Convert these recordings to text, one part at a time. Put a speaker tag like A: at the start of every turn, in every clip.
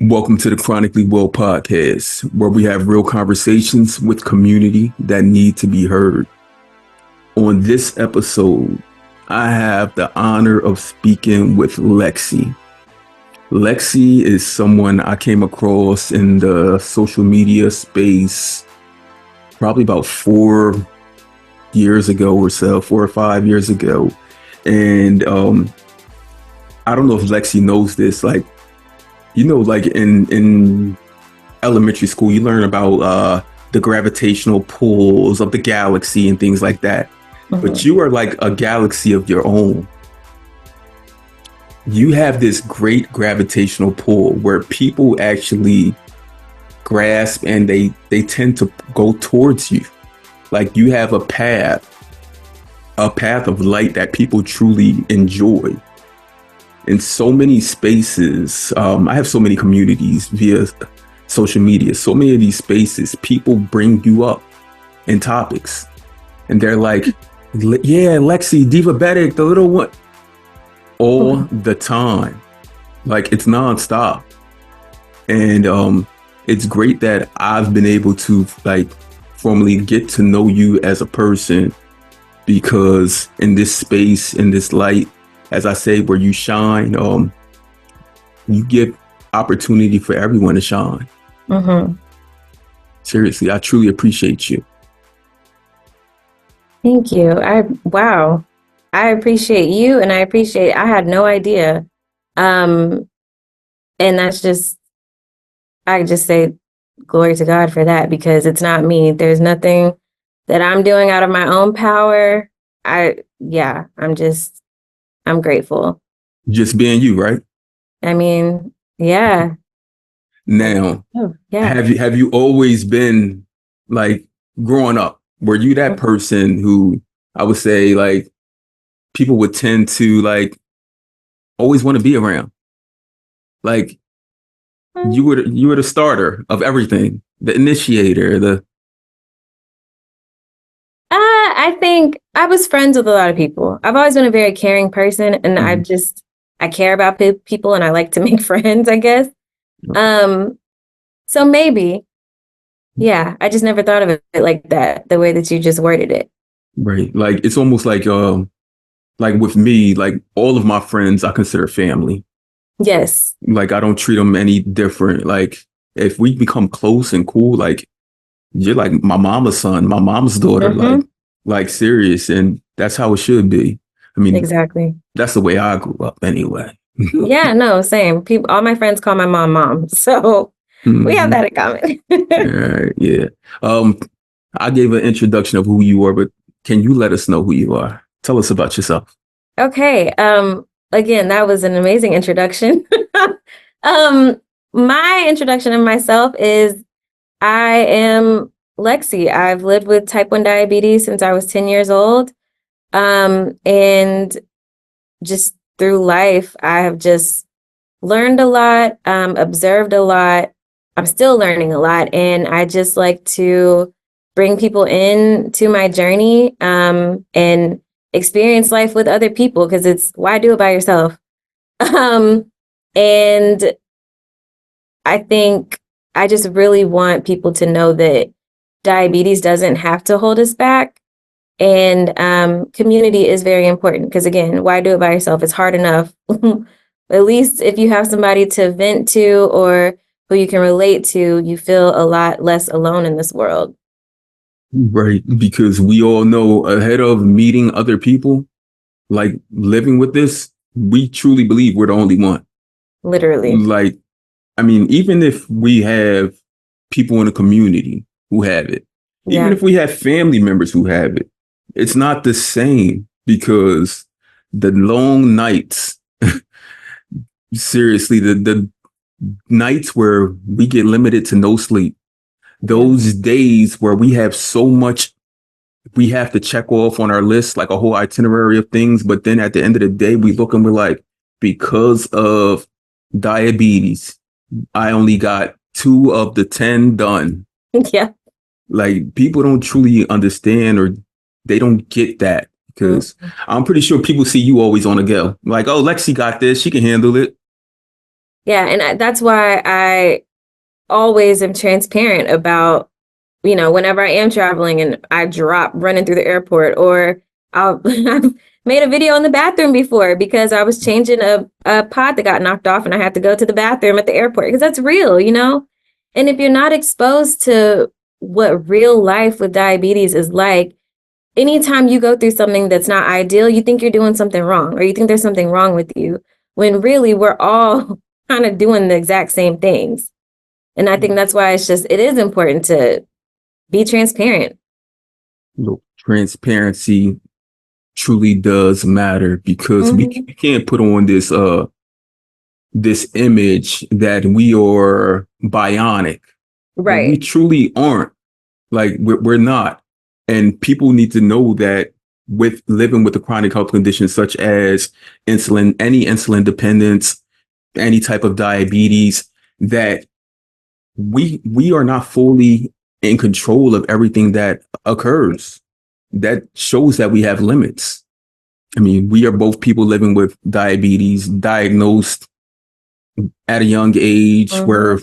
A: Welcome to the Chronically Well podcast, where we have real conversations with community that need to be heard. On this episode, I have the honor of speaking with Lexie. Lexie is someone I came across in the social media space probably about 4 years ago or so, 4 or 5 years ago. And I don't know if Lexie knows this, like in elementary school, you learn about the gravitational pulls of the galaxy and things like that. Mm-hmm. But you are like a galaxy of your own. You have this great gravitational pull where people actually grasp and they tend to go towards you. Like you have a path of light that people truly enjoy. In so many spaces, I have so many communities via social media. So many of these spaces, people bring you up in topics. And they're like, yeah, Lexi, Diva, the little one. All the time. Like it's nonstop. And it's great that I've been able to like formally get to know you as a person, because in this space, in this light, as I say, where you shine, you give opportunity for everyone to shine. Mm-hmm. Seriously, I truly appreciate you.
B: Thank you. Wow. I appreciate you, and I had no idea. And that's just, I just say glory to God for that, because it's not me. There's nothing that I'm doing out of my own power. I'm grateful.
A: Just being you, right?
B: I mean, yeah.
A: Now, have you always been like growing up? Were you that person who I would say like people would tend to like always want to be around? Like you were the starter of everything, the initiator,
B: I think I was friends with a lot of people. I've always been a very caring person, and I care about people, and I like to make friends, I guess. So maybe, yeah, I just never thought of it like that, the way that you just worded it.
A: Right. Like it's almost like with me, like all of my friends, I consider family.
B: Yes.
A: Like I don't treat them any different. Like if we become close and cool, like you're like my mama's son, my mom's daughter, mm-hmm. like serious. And that's how it should be. I mean,
B: exactly.
A: That's the way I grew up anyway.
B: Yeah, no, same. People, all my friends call my mom. So we have that in common.
A: Yeah. I gave an introduction of who you are, but can you let us know who you are? Tell us about yourself.
B: Okay. Again, that was an amazing introduction. My introduction of myself is I am Lexi. I've lived with type 1 diabetes since I was 10 years old. And just through life, I have just learned a lot, observed a lot. I'm still learning a lot. And I just like to bring people in to my journey and experience life with other people, because why do it by yourself? And I think I just really want people to know that diabetes doesn't have to hold us back. And community is very important, because again, why do it by yourself? It's hard enough. At least if you have somebody to vent to or who you can relate to, you feel a lot less alone in this world.
A: Right. Because we all know ahead of meeting other people, like living with this, we truly believe we're the only one.
B: Literally.
A: Like, I mean, even if we have people in the community who have it, even if we have family members who have it, it's not the same, because the long nights, seriously, the nights where we get limited to no sleep, those days where we have so much we have to check off on our list, like a whole itinerary of things. But then at the end of the day, we look and we're like, because of diabetes, I only got 2 of the 10 done.
B: Yeah.
A: Like people don't truly understand, or they don't get that, because I'm pretty sure people see you always on the go. Like, oh, Lexi got this. She can handle it.
B: Yeah. And that's why I always am transparent about, whenever I am traveling and I drop running through the airport, or I've made a video in the bathroom before because I was changing a pod that got knocked off and I had to go to the bathroom at the airport because that's real, And if you're not exposed to what real life with diabetes is like, anytime you go through something that's not ideal, you think you're doing something wrong or you think there's something wrong with you when really we're all kind of doing the exact same things. And I think that's why it is important to be transparent.
A: Look, transparency truly does matter because we can't put on this image that we are bionic.
B: Right.
A: We truly aren't. Like we're not. And people need to know that with living with a chronic health condition such as insulin, any insulin dependence, any type of diabetes, that we are not fully in control of everything that occurs. That shows that we have limits. I mean, we are both people living with diabetes, diagnosed at a young age, where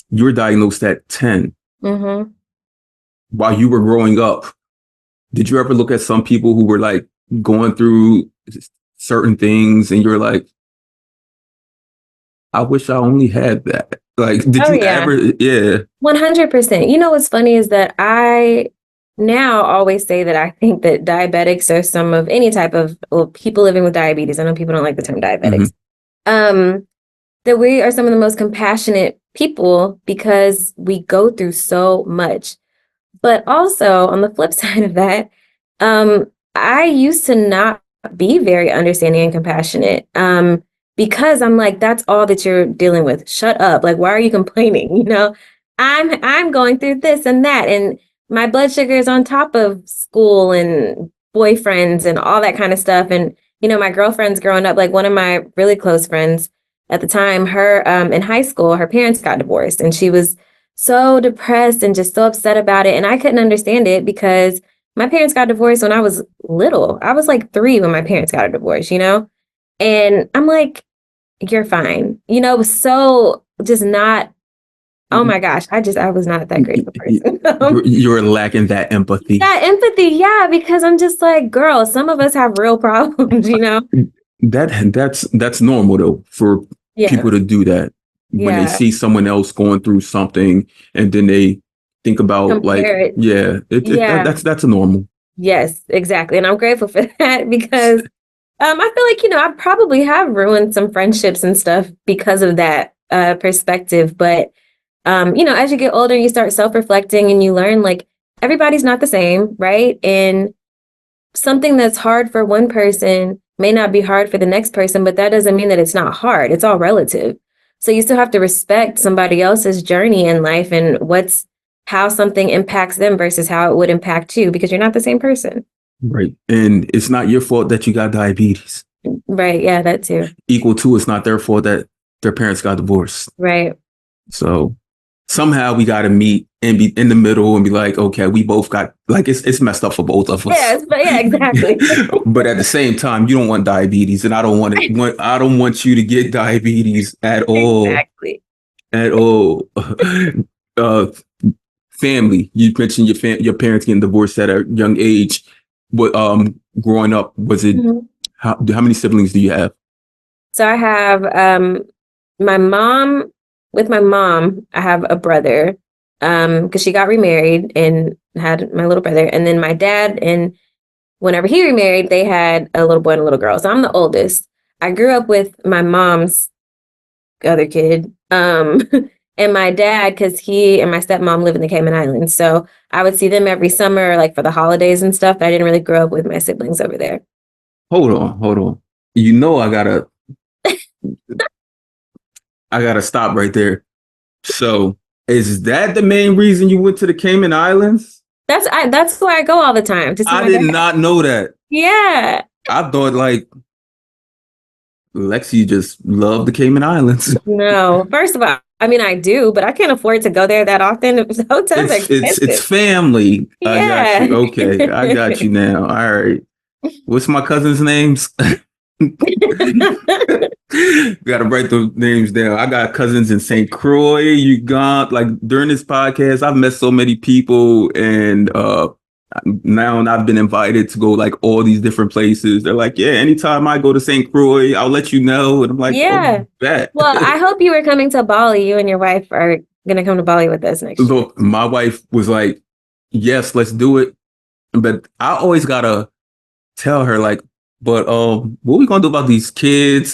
A: you were diagnosed at 10. While you were growing up, did you ever look at some people who were like going through certain things and you're like, I wish I only had that? Like, did you ever? Yeah.
B: 100%. You know, what's funny is that I now always say that I think that diabetics are some of any type of people living with diabetes. I know people don't like the term diabetics. That we are some of the most compassionate people because we go through so much. But also on the flip side of that, I used to not be very understanding and compassionate because I'm like, that's all that you're dealing with. Shut up. Like, why are you complaining? I'm going through this and that. And my blood sugar is on top of school and boyfriends and all that kind of stuff. And, my girlfriends growing up, like one of my really close friends at the time, her in high school, her parents got divorced and she was so depressed and just so upset about it. And I couldn't understand it because my parents got divorced when I was little. I was like 3 when my parents got a divorce, And I'm like, you're fine. It was so just not, oh my gosh, I was not that great of a person.
A: You were lacking that empathy.
B: That empathy, yeah, because I'm just like, girl, some of us have real problems,
A: That's normal though for people to do that. When they see someone else going through something and then they think about that's a normal.
B: Yes, exactly. And I'm grateful for that because I feel like, I probably have ruined some friendships and stuff because of that perspective. But, as you get older, you start self-reflecting and you learn like everybody's not the same, right? And something that's hard for one person may not be hard for the next person, but that doesn't mean that it's not hard. It's all relative. So you still have to respect somebody else's journey in life and how something impacts them versus how it would impact you because you're not the same person.
A: Right. And it's not your fault that you got diabetes.
B: Right. Yeah, that too.
A: Equal to, it's not their fault that their parents got divorced.
B: Right.
A: So somehow we got to meet and be in the middle and be like, okay, we both got, like, it's messed up for both of us.
B: Yeah, exactly.
A: But at the same time, you don't want diabetes, and I don't want you to get diabetes at all.
B: Exactly.
A: At all. Family. You mentioned your parents getting divorced at a young age. But growing up, was it how many siblings do you have?
B: So I have my mom. With my mom, I have a brother because she got remarried and had my little brother. And then my dad, and whenever he remarried, they had a little boy and a little girl. So I'm the oldest. I grew up with my mom's other kid. And my dad, because he and my stepmom live in the Cayman Islands. So I would see them every summer, like for the holidays and stuff. I didn't really grow up with my siblings over there.
A: Hold on. I gotta stop right there. So is that the main reason you went to the Cayman Islands?
B: That's where I go all the time.
A: I did not know that.
B: Yeah.
A: I thought like Lexi just loved the Cayman Islands.
B: No, first of all, I mean, I do, but I can't afford to go there that often. The hotel's expensive.
A: It's family.
B: Yeah.
A: I got you. Okay, I got you now. All right. What's my cousin's names? Gotta write those names down. I got cousins in St. Croix. You got like during this podcast, I've met so many people, and now I've been invited to go like all these different places. They're like, yeah, anytime I go to St. Croix, I'll let you know. And I'm like,
B: Yeah.
A: oh, bet.
B: Well, I hope you are coming to Bali. You and your wife are gonna come to Bali with us next year.
A: Look, my wife was like, yes, let's do it. But I always gotta tell her like, but what we gonna do about these kids?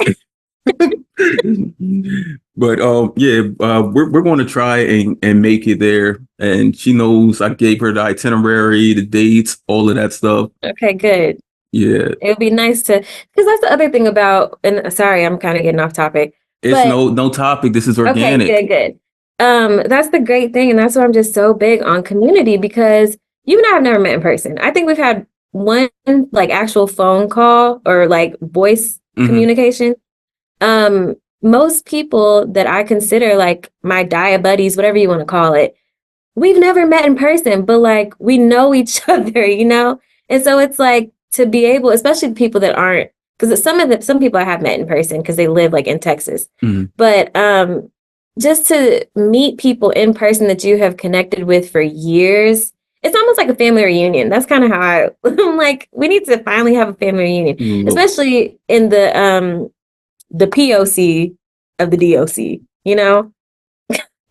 A: But yeah, we're going to try and make it there. And she knows I gave her the itinerary, the dates, all of that stuff.
B: Okay, good.
A: Yeah,
B: it would be nice to, because that's the other thing about. And sorry, I'm kind of getting off topic.
A: It's no topic. This is organic.
B: Okay, good. That's the great thing, and that's why I'm just so big on community, because you and I have never met in person. I think we've had one like actual phone call or like voice communication. Most people that I consider like my dia buddies, whatever you want to call it, we've never met in person, but like we know each other, you know? And so it's like to be able, especially people that aren't, because some people I have met in person because they live like in Texas, but just to meet people in person that you have connected with for years, it's almost like a family reunion. That's kind of how I'm like, we need to finally have a family reunion, especially in the POC of the DOC, you know?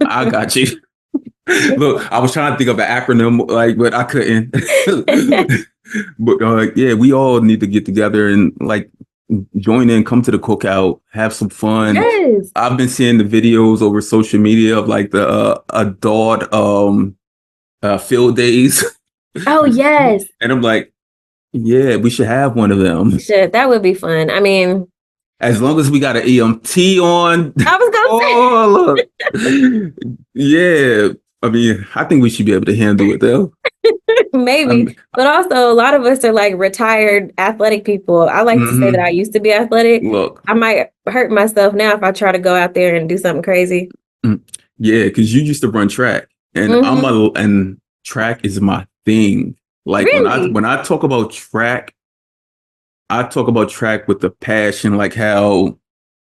A: I got you. Look, I was trying to think of an acronym, like, but I couldn't. But yeah, we all need to get together and like join in, come to the cookout, have some fun.
B: Yes.
A: I've been seeing the videos over social media of like the adult field days.
B: Oh yes.
A: And I'm like, yeah, we should have one of them.
B: Shit, that would be fun. I mean,
A: as long as we got an EMT on.
B: I was
A: gonna say. Look. Yeah. I mean, I think we should be able to handle it though.
B: Maybe. But also a lot of us are like retired athletic people. I like to say that I used to be athletic.
A: Look.
B: I might hurt myself now if I try to go out there and do something crazy.
A: Yeah, because you used to run track. And and track is my thing. Like
B: really?
A: when I talk about track, I talk about track with the passion, like how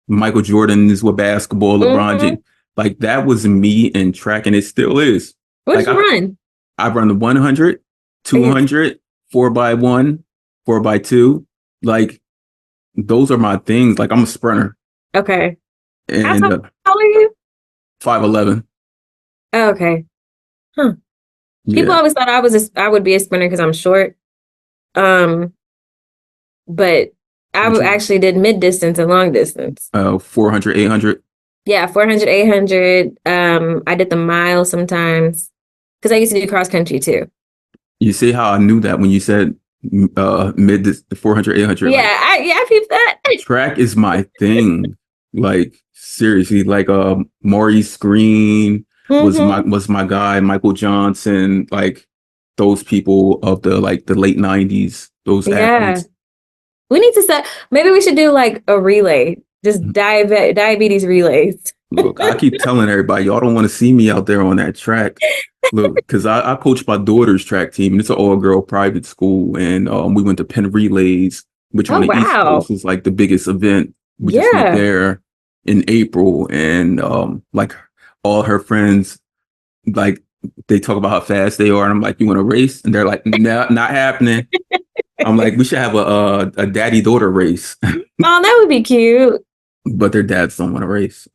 A: Michael Jordan is with basketball, LeBron James. Like that was me in track, and it still is.
B: What did you run?
A: I run the 100, 200, 4x1, 4x2. Like those are my things. Like I'm a sprinter.
B: Okay.
A: And
B: how tall are you?
A: 5'11".
B: Oh, okay. Huh.
A: Yeah.
B: People always thought I would be a sprinter because I'm short. But I actually did mid distance and long distance.
A: 400, 800.
B: Yeah, 400, 800. I did the mile sometimes because I used to do cross country too.
A: You see how I knew that when you said mid 400, 800?
B: Yeah, I peeped that.
A: Track is my thing. Like seriously, like Maurice Green was my guy, Michael Johnson, like those people of the late 90s, those athletes.
B: We need to maybe we should do like a relay, just diabetes relays.
A: Look, I keep telling everybody, y'all don't want to see me out there on that track. Look, because I coach my daughter's track team, and it's an all-girl private school, and we went to Penn Relays, which on the East Coast is like the biggest event. We just went there in April, and like all her friends, like they talk about how fast they are, and I'm like, you want to race? And they're like, no, not happening. I'm like, we should have a daddy-daughter race.
B: Oh, that would be cute.
A: But their dads don't want to race.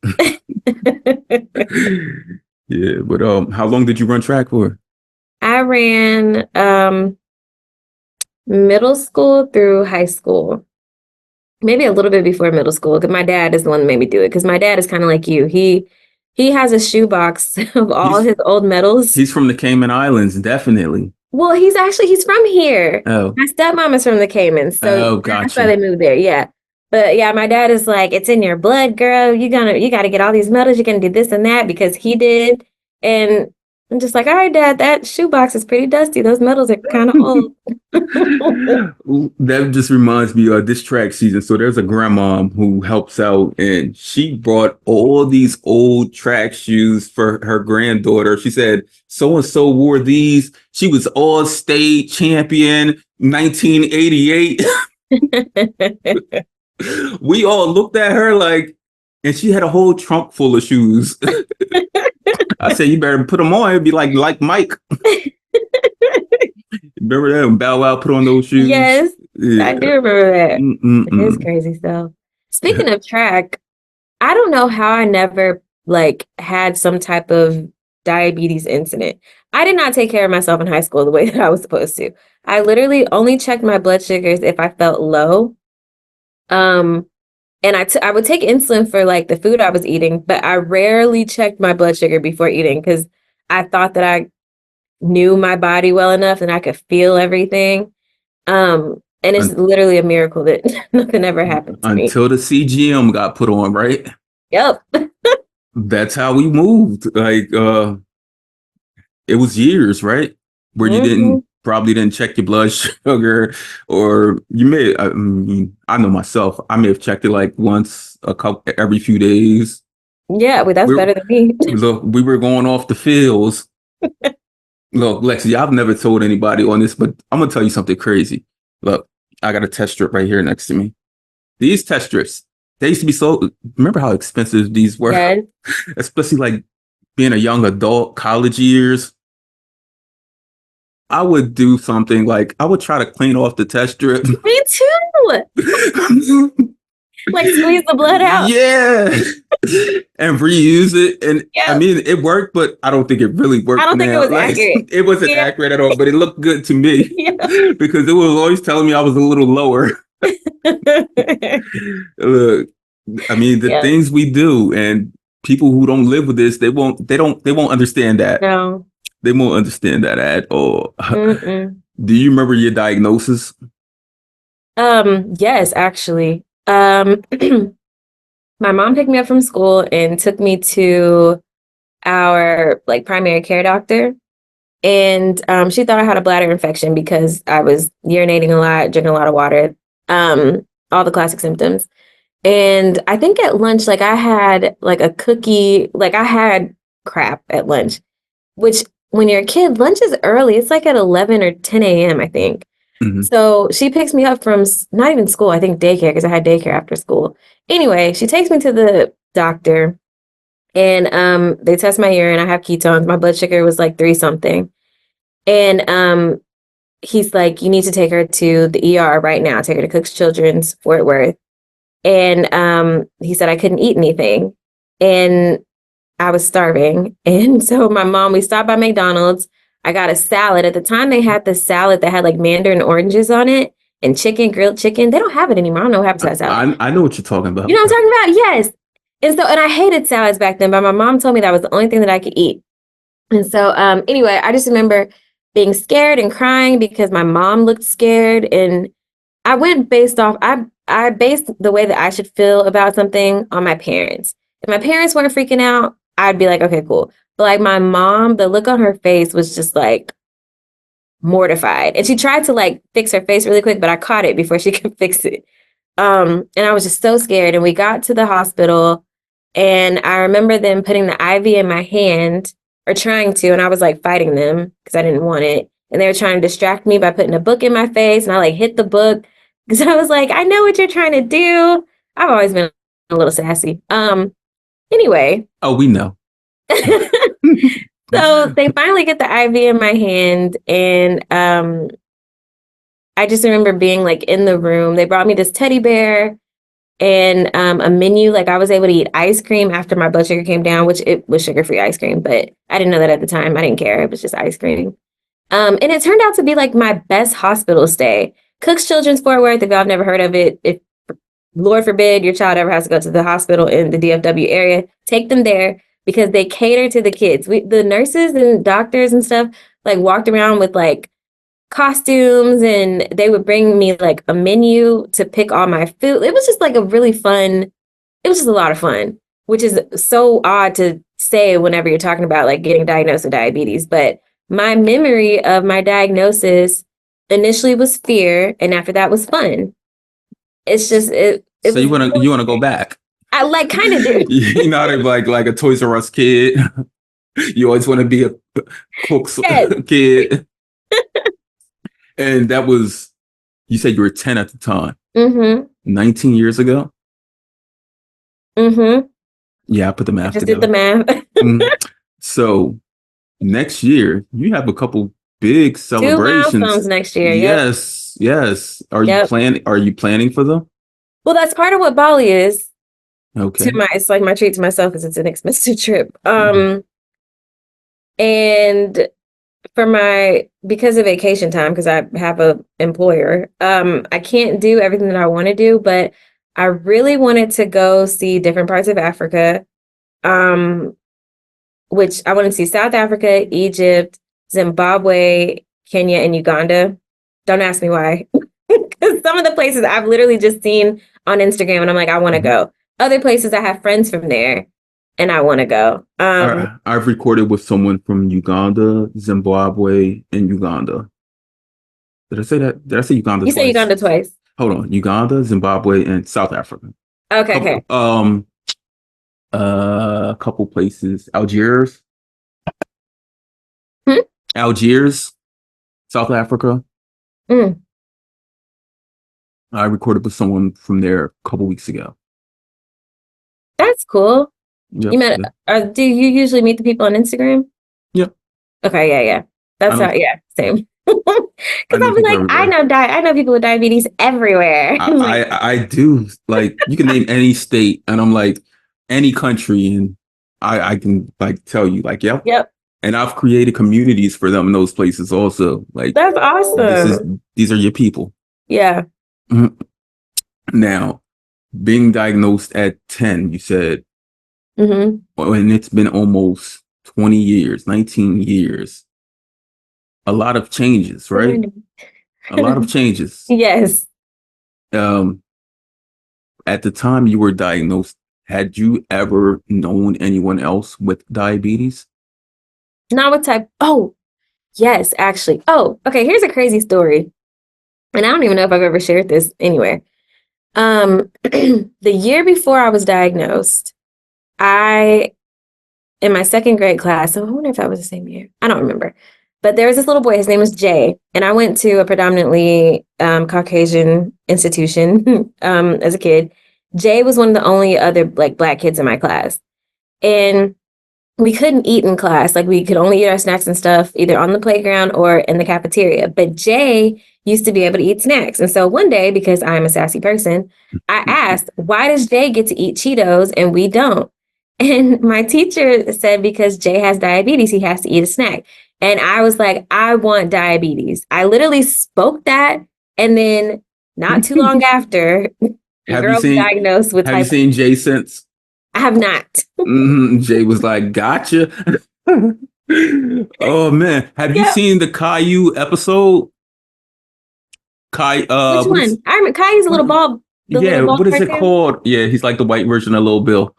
A: Yeah, but how long did you run track for?
B: I ran middle school through high school. Maybe a little bit before middle school, because my dad is the one that made me do it. Because my dad is kind of like you. He has a shoebox of all his old medals.
A: He's from the Cayman Islands, definitely.
B: Well, he's from here.
A: Oh.
B: My stepmom is from the Caymans, so that's why they moved there. Yeah. But yeah, my dad is like, it's in your blood, girl. You got to get all these medals. You're going to do this and that because he did. And I'm just like, all right, Dad, that shoebox is pretty dusty. Those medals are kind of old.
A: That just reminds me of this track season. So there's a grandma who helps out, and she brought all these old track shoes for her granddaughter. She said, so-and-so wore these. She was all-state champion 1988. We all looked at her like, and she had a whole trunk full of shoes. I said, you better put them on. It'd be like Mike. Remember that? Bow Wow put on those shoes.
B: Yes,
A: Yeah.
B: I do remember that. It is
A: Mm-mm-mm.
B: crazy stuff. Speaking of track, I don't know how I never like had some type of diabetes incident. I did not take care of myself in high school the way that I was supposed to. I literally only checked my blood sugars if I felt low. Um, and I would take insulin for like the food I was eating, but I rarely checked my blood sugar before eating because I thought that I knew my body well enough and I could feel everything. And it's
A: Un-
B: literally a miracle that nothing ever happened to me.
A: until the CGM got put on, right?
B: Yep.
A: That's how we moved. Like, it was years, right? Where you
B: Hmm.
A: probably didn't check your blood sugar, or you may, I mean, I know myself, I may have checked it like once every few days.
B: Yeah, well, that's
A: We're,
B: better than me.
A: look, we were going off the fields. Look, Lexi, I've never told anybody on this, but I'm gonna tell you something crazy. Look, I got a test strip right here next to me. These test strips, they used to be so. Remember how expensive these were,
B: Yes.
A: especially like being a young adult, college years. I would do something like I would try to clean off the test strip.
B: Me too. Like squeeze the blood out.
A: Yeah. And reuse it. And I
B: Yep.
A: mean, it worked, but I don't think it really
B: I
A: worked
B: don't think it
A: now.
B: was
A: Like,
B: accurate.
A: it wasn't
B: Yeah.
A: accurate at all, but it looked good to me
B: Yeah.
A: because it was always telling me I was a little lower. Look, I mean, the
B: Yeah.
A: things we do, and people who don't live with this, they won't understand that.
B: No.
A: They won't understand that at all.
B: Mm-mm.
A: Do you remember your diagnosis?
B: Yes, actually. My mom picked me up from school and took me to our like primary care doctor. And she thought I had a bladder infection because I was urinating a lot, drinking a lot of water, all the classic symptoms. And I think at lunch, like I had like a cookie, like I had crap at lunch, which when you're a kid, lunch is early. It's like at 11 or 10 a.m., I think.
A: Mm-hmm.
B: So she picks me up from not even school, I think daycare, because I had daycare after school. Anyway, she takes me to the doctor and they test my urine. I have ketones. My blood sugar was like 3 something. And he's like, you need to take her to the ER right now. Take her to Cook's Children's, Fort Worth. And he said I couldn't eat anything. And I was starving. And so my mom, we stopped by McDonald's. I got a salad. At the time, they had the salad that had like mandarin oranges on it and chicken, grilled chicken. They don't have it anymore. I don't know what happened to that salad.
A: I know what you're talking about.
B: You know what I'm talking about? Yes. And I hated salads back then, but my mom told me that was the only thing that I could eat. And so anyway, I just remember being scared and crying because my mom looked scared. And I went based off, I based the way that I should feel about something on my parents. If my parents weren't freaking out, I'd be like, okay, cool. But like my mom, the look on her face was just like mortified. And she tried to like fix her face really quick, but I caught it before she could fix it. And I was just so scared. And we got to the hospital and I remember them putting the IV in my hand or trying to, and I was like fighting them because I didn't want it. And they were trying to distract me by putting a book in my face. And I like hit the book because I was like, I know what you're trying to do. I've always been a little sassy. Anyway.
A: Oh, we know.
B: So they finally get the IV in my hand. And I just remember being like in the room. They brought me this teddy bear and a menu. Like I was able to eat ice cream after my blood sugar came down, which it was sugar-free ice cream, but I didn't know that at the time. I didn't care. It was just ice cream. And it turned out to be like my best hospital stay. Cook's Children's Fort Worth, if y'all have never heard of it, if Lord forbid your child ever has to go to the hospital in the DFW area, take them there because they cater to the kids. The nurses and doctors and stuff like walked around with like costumes and they would bring me like a menu to pick all my food. It was just like a really fun, it was just a lot of fun, which is so odd to say whenever you're talking about like getting diagnosed with diabetes. But my memory of my diagnosis initially was fear and after that was fun. It's just it
A: so you wanna go back?
B: I like kind of do.
A: You know, like a Toys R Us kid. You always want to be a cook's
B: Yes.
A: kid. And that was You said you were 10 at the time.
B: Mm-hmm.
A: 19 years ago?
B: Mm-hmm.
A: Yeah, I put the
B: I
A: math
B: just did the
A: together.
B: math.
A: So next year, you have a couple big
B: 2 milestones
A: celebrations.
B: next year. Yep.
A: Yes, yes.
B: Yep.
A: Are you planning for them?
B: Well, that's part of what Bali is.
A: Okay.
B: It's like my treat to myself because it's an expensive trip.
A: Mhm.
B: And for because of vacation time, because I have a employer, I can't do everything that I want to do, but I really wanted to go see different parts of Africa. Which I want to see South Africa, Egypt, Zimbabwe, Kenya, and Uganda. Don't ask me why. Because some of the places I've literally just seen on Instagram and I'm like, I want to go. Other places I have friends from there and I want to go.
A: I've recorded with someone from Uganda, Zimbabwe, and Uganda. Did I say that? Did I say Uganda
B: You say
A: twice?
B: Uganda twice.
A: Hold on. Uganda, Zimbabwe, and South Africa.
B: Okay, okay.
A: A couple places. Algiers.
B: Hmm?
A: Algiers, South Africa.
B: Mm.
A: I recorded with someone from there a couple weeks ago.
B: That's cool.
A: Yep.
B: You met, do you usually meet the people on Instagram?
A: Yep.
B: Okay, yeah. That's how, yeah, same. Because
A: know
B: I'll be like,
A: everywhere.
B: I know people with diabetes everywhere.
A: I do. Like, you can name any state, and I'm like, any country, and I can like tell you, like, yep.
B: Yep.
A: And I've created communities for them in those places also. Like,
B: that's awesome.
A: These are your people.
B: Yeah.
A: Mm-hmm. Now, being diagnosed at 10, you said, and it's been almost 20 years, 19 years. A lot of changes, right? A lot of changes.
B: Yes.
A: At the time you were diagnosed, had you ever known anyone else with diabetes?
B: Not with type. Oh, yes, actually. Oh, okay. Here's a crazy story. And I don't even know if I've ever shared this anywhere. The year before I was diagnosed, in my second grade class, so I wonder if that was the same year. I don't remember. But there was this little boy, his name was Jay, and I went to a predominantly Caucasian institution as a kid. Jay was one of the only other like Black kids in my class. And we couldn't eat in class. Like we could only eat our snacks and stuff either on the playground or in the cafeteria. But Jay used to be able to eat snacks. And so one day, because I'm a sassy person, I asked, why does Jay get to eat Cheetos and we don't? And my teacher said, because Jay has diabetes, he has to eat a snack. And I was like, I want diabetes. I literally spoke that. And then not too long after, the girl was diagnosed with
A: Have you seen Jay since?
B: I have not.
A: Jay was like, gotcha. Oh man. Have you seen the Caillou episode?
B: Which one? I remember Caillou's a little ball.
A: What is it called? Yeah, he's like the white version of Lil Bill.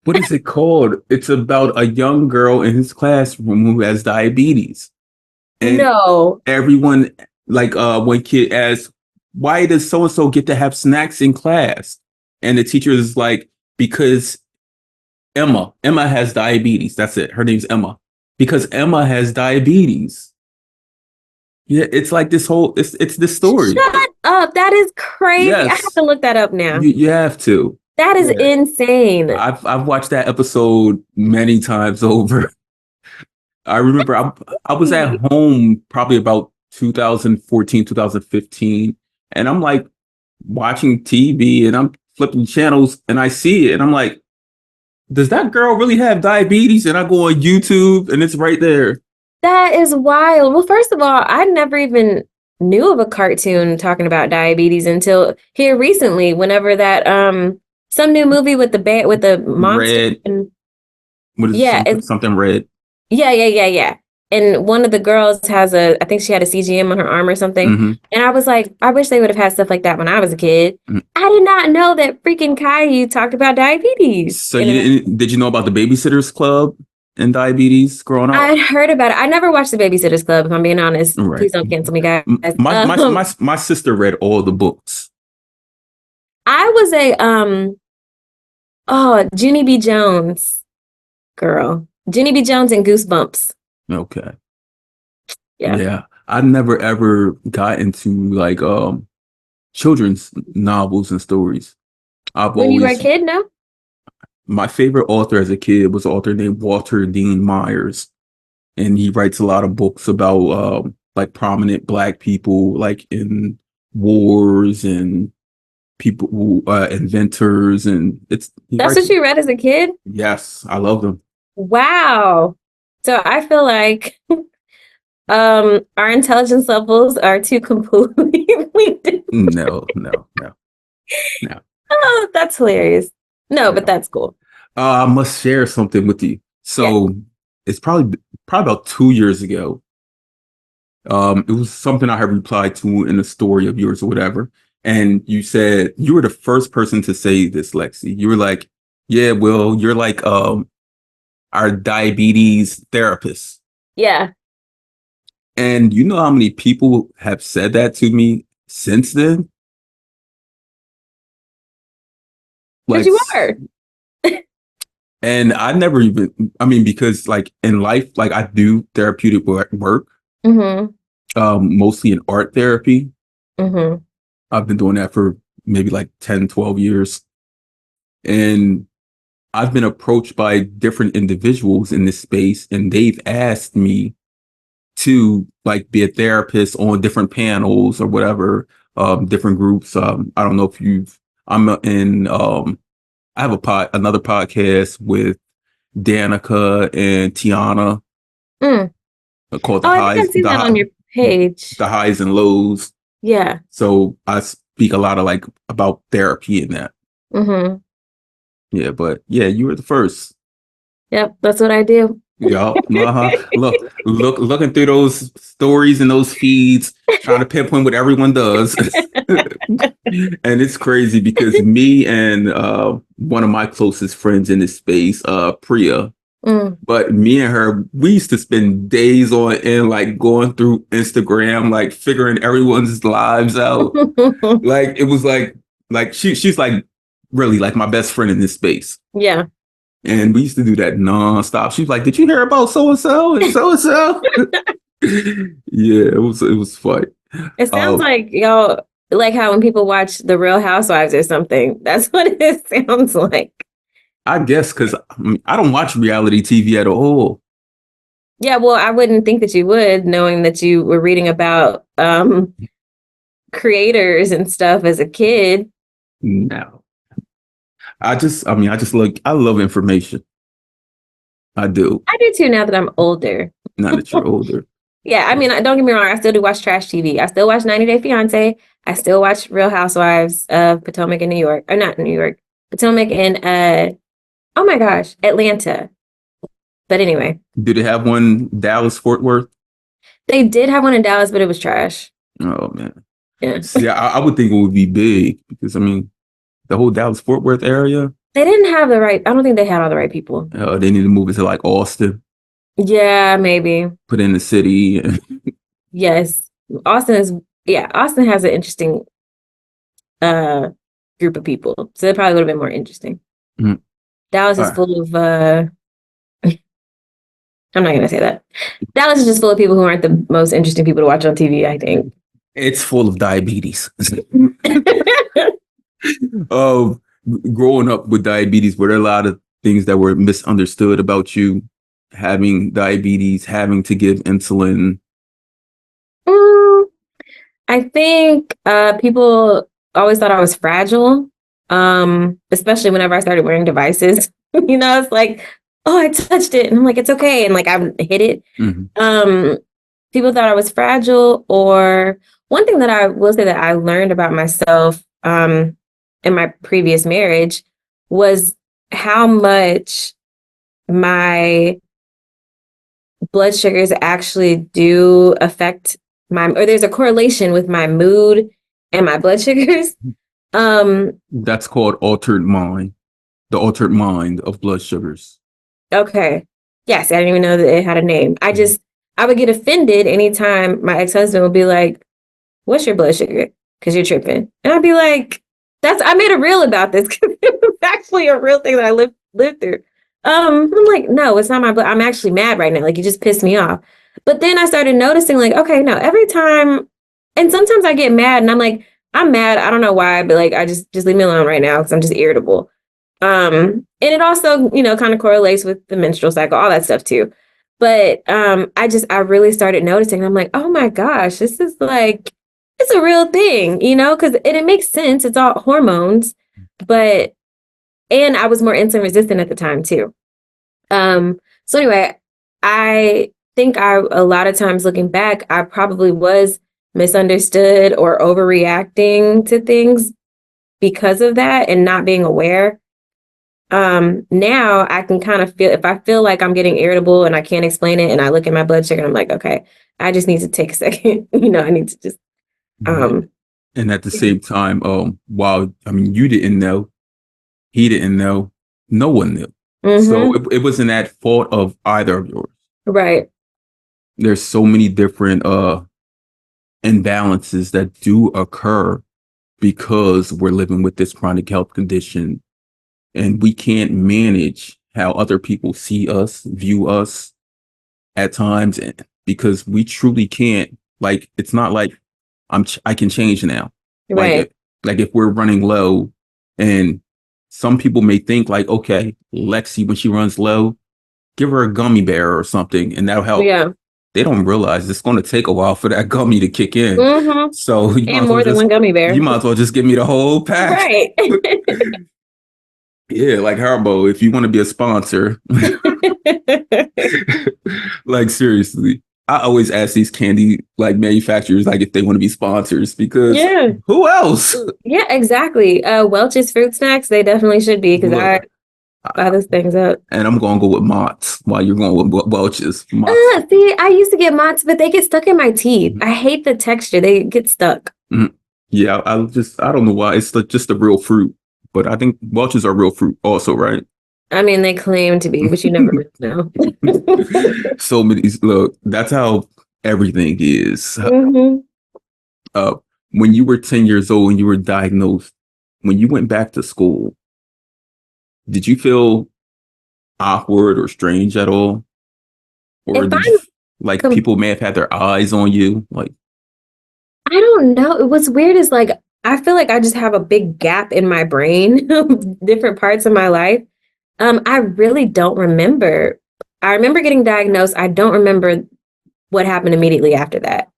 A: What is it called? It's about a young girl in his classroom who has diabetes. And everyone, like one kid asks, why does so-and-so get to have snacks in class? And the teacher is like, because Emma has diabetes. That's it. Her name's Emma. Because Emma has diabetes. Yeah, it's like this whole, it's this story.
B: Shut up. That is crazy. Yes. I have to look that up now.
A: You have to.
B: That is insane.
A: I've watched that episode many times over. I remember I was at home probably about 2014, 2015. And I'm like watching TV and I'm flipping channels and I see it and I'm like, does that girl really have diabetes? And I go on YouTube and it's right there.
B: That is wild. Well, first of all, I never even knew of a cartoon talking about diabetes until here recently, whenever that some new movie with the monster.
A: Red. What is something red?
B: Yeah. And one of the girls I think she had a CGM on her arm or something. Mm-hmm. And I was like, I wish they would have had stuff like that when I was a kid. Mm-hmm. I did not know that freaking Caillou talked about diabetes.
A: So did you know about the Babysitters Club and diabetes growing up?
B: I heard about it. I never watched the Babysitters Club, if I'm being honest. Right. Please don't cancel me, guys.
A: My sister read all the books.
B: I was a Junie B. Jones girl. Junie B. Jones and Goosebumps.
A: Okay.
B: Yeah.
A: Yeah. I never ever got into like children's novels and stories. I've
B: When you were a
A: always
B: kid, no?
A: My favorite author as a kid was an author named Walter Dean Myers, and he writes a lot of books about like prominent Black people, like in wars and people who inventors, and it's he
B: That's
A: writes.
B: what you read as a kid?
A: Yes, I love them.
B: Wow. So I feel like our intelligence levels are two completely different.
A: No, no, no, no.
B: Oh, that's hilarious. No, but
A: Yeah.
B: that's cool.
A: I must share something with you.
B: Yeah.
A: So it's probably about 2 years ago. It was something I had replied to in a story of yours or whatever. And you said you were the first person to say this, Lexi. You were like, "Yeah, well, you're like our diabetes therapist."
B: Yeah.
A: And you know how many people have said that to me since then?
B: But
A: Like,
B: you are.
A: and I never even, I mean, because like in life, like I do therapeutic work,
B: Mm-hmm.
A: mostly in art therapy.
B: Mm-hmm.
A: I've been doing that for maybe like 10, 12 years. And I've been approached by different individuals in this space, and they've asked me to like be a therapist on different panels or whatever, different groups. I don't know if I'm in, I have another podcast with Danica and Tiana
B: Mm.
A: called
B: Oh, I think I've seen that on your page.
A: the highs and lows.
B: Yeah.
A: So I speak a lot of like about therapy in that.
B: Mm-hmm.
A: Yeah, but yeah, you were the first.
B: Yep, that's what I do.
A: Yeah, uh-huh. Looking through those stories and those feeds, trying to pinpoint what everyone does. And it's crazy because me and one of my closest friends in this space, Priya,
B: Mm.
A: but me and her, we used to spend days on end, like going through Instagram, like figuring everyone's lives out. Like it was like she's like really like my best friend in this space.
B: Yeah.
A: And we used to do that nonstop. She was like, "Did you hear about so and so and so and so?" Yeah, it was fun.
B: It sounds
A: Um,
B: like y'all like how when people watch The Real Housewives or something. That's what it sounds like.
A: I guess because I don't watch reality TV at all.
B: Yeah, well, I wouldn't think that you would, knowing that you were reading about creators and stuff as a kid.
A: No, I just like I love information. I do.
B: I do too now that I'm older.
A: Now that you're older.
B: Yeah, I mean, don't get me wrong, I still do watch trash TV. I still watch 90 Day Fiance. I still watch Real Housewives of Potomac in New York. Or not New York, Potomac and oh my gosh, Atlanta. But anyway,
A: Did it have one Dallas Fort Worth?
B: they did have one in Dallas, but it was trash.
A: Oh man.
B: Yeah.
A: See, I would think it would be big because I mean the whole Dallas Fort Worth area.
B: They didn't have the right, I don't think they had all the right people.
A: They need to move it to like Austin,
B: Yeah, maybe.
A: put in the city.
B: Yes. Austin has an interesting group of people. So it probably would have been more interesting.
A: Mhm.
B: Dallas
A: All
B: is
A: right.
B: full of I'm not gonna say that. Dallas is just full of people who aren't the most interesting people to watch on TV, I think.
A: It's full of diabetes. Oh, growing up with diabetes, were there a lot of things that were misunderstood about you having diabetes, having to give insulin?
B: Mm, I think people always thought I was fragile, especially whenever I started wearing devices. It's like, oh, I touched it, and I'm like, it's okay, and like I hit it.
A: Mm-hmm.
B: People thought I was fragile, or one thing that I will say that I learned about myself in my previous marriage was how much my blood sugars actually do affect or there's a correlation with my mood and my blood sugars.
A: That's called altered mind, the altered mind of blood sugars.
B: Okay. Yes, I didn't even know that it had a name. I would get offended anytime my ex-husband would be like, "What's your blood sugar? Because you're tripping." And I'd be like, I made a reel about this because it was actually a real thing that I lived through. I'm like, no, it's not my blood. I'm actually mad right now. Like, you just pissed me off. But then I started noticing like, okay, no, every time, and sometimes I get mad and I'm like, I'm mad. I don't know why, but like, I just leave me alone right now because I'm just irritable. And it also, kind of correlates with the menstrual cycle, all that stuff too. But I really started noticing. I'm like, oh my gosh, this is like, it's a real thing, because it makes sense. It's all hormones, and I was more insulin resistant at the time too. So anyway, I think a lot of times looking back, I probably was misunderstood or overreacting to things because of that and not being aware. Now I can kind of feel, if I feel like I'm getting irritable and I can't explain it and I look at my blood sugar and I'm like, okay, I just need to take a second. I need to just,
A: and at the same time, while, I mean, you didn't know, he didn't know, no one knew.
B: mm-hmm.
A: So it wasn't at fault of either of yours.
B: Right.
A: There's so many different imbalances that do occur because we're living with this chronic health condition, and we can't manage how other people see us, view us at times, because we truly can't. Like, it's not like I can change now.
B: Right.
A: Like if we're running low, and some people may think like, okay, Lexi, when she runs low, give her a gummy bear or something, and that'll help.
B: Yeah.
A: They don't realize it's going to take a while for that gummy to kick in.
B: Mm-hmm.
A: So you
B: and more than one gummy bear.
A: You might as well just give me the whole pack.
B: Right.
A: Yeah, like Harbo, if you want to be a sponsor. Like, seriously. I always ask these candy like manufacturers like if they want to be sponsors, because who else?
B: Yeah, exactly. Welch's fruit snacks, they definitely should be, because I buy those things up.
A: And I'm going to go with Mott's while you're going with Welch's.
B: See, I used to get Mott's, but they get stuck in my teeth. I hate the texture. They get stuck.
A: Yeah, I don't know why. It's just the real fruit. But I think Welch's are real fruit also, right?
B: I mean, they claim to be, but you never really know.
A: So many. Look, that's how everything is.
B: Mm-hmm.
A: When you were 10 years old and you were diagnosed, when you went back to school, did you feel awkward or strange at all? Or did you, like, people may have had their eyes on you? Like,
B: I don't know. What's weird is like, I feel like I just have a big gap in my brain, different parts of my life. I really don't remember. I remember getting diagnosed. I don't remember what happened immediately after that.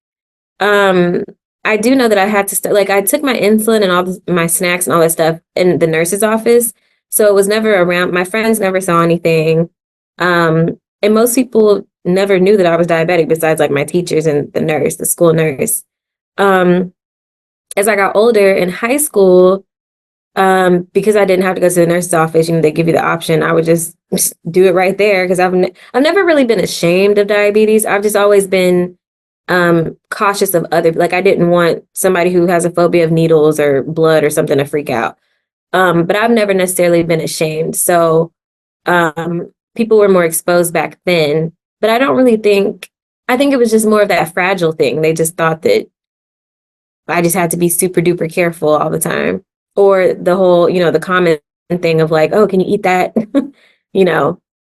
B: I do know that I had to I took my insulin and all my snacks and all that stuff in the nurse's office. So it was never around. My friends never saw anything. And most people never knew that I was diabetic besides like my teachers and the school nurse. As I got older in high school, because I didn't have to go to the nurse's office, they give you the option. I would just do it right there, because I've never really been ashamed of diabetes. I've just always been cautious of like I didn't want somebody who has a phobia of needles or blood or something to freak out. But I've never necessarily been ashamed. So people were more exposed back then. But I don't really I think it was just more of that fragile thing. They just thought that I just had to be super duper careful all the time. Or the whole, the common thing of like, oh, can you eat that?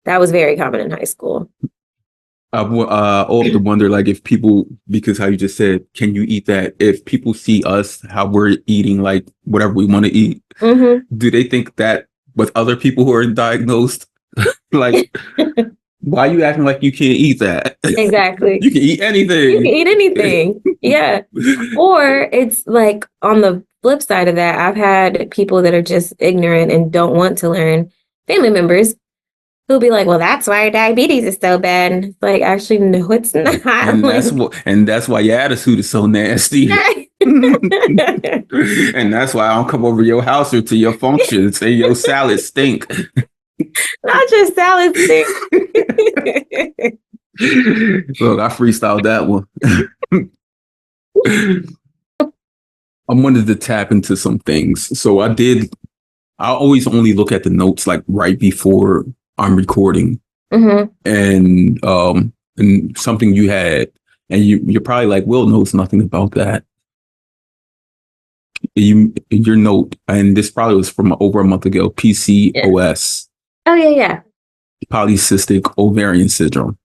B: That was very common in high school.
A: I often wonder, like, if people, because how you just said, can you eat that? If people see us, how we're eating, like, whatever we want to eat, do they think that with other people who are diagnosed? Like, why are you acting like you can't eat that?
B: Exactly.
A: You can eat anything.
B: You can eat anything. Yeah. Or it's like on the flip side of that, I've had people that are just ignorant and don't want to learn, family members who'll be like, well, that's why diabetes is so bad. And it's like, actually, no, it's not.
A: And that's why your attitude is so nasty. And that's why I don't come over your house or to your function and say your salad stink.
B: Not just salad stink.
A: Look, I freestyled that one. I wanted to tap into some things. So I always only look at the notes like right before I'm recording. And something you had, and you're probably like, Will knows nothing about that. Your note, and this probably was from over a month ago, PCOS.
B: Oh, yeah.
A: Polycystic ovarian syndrome.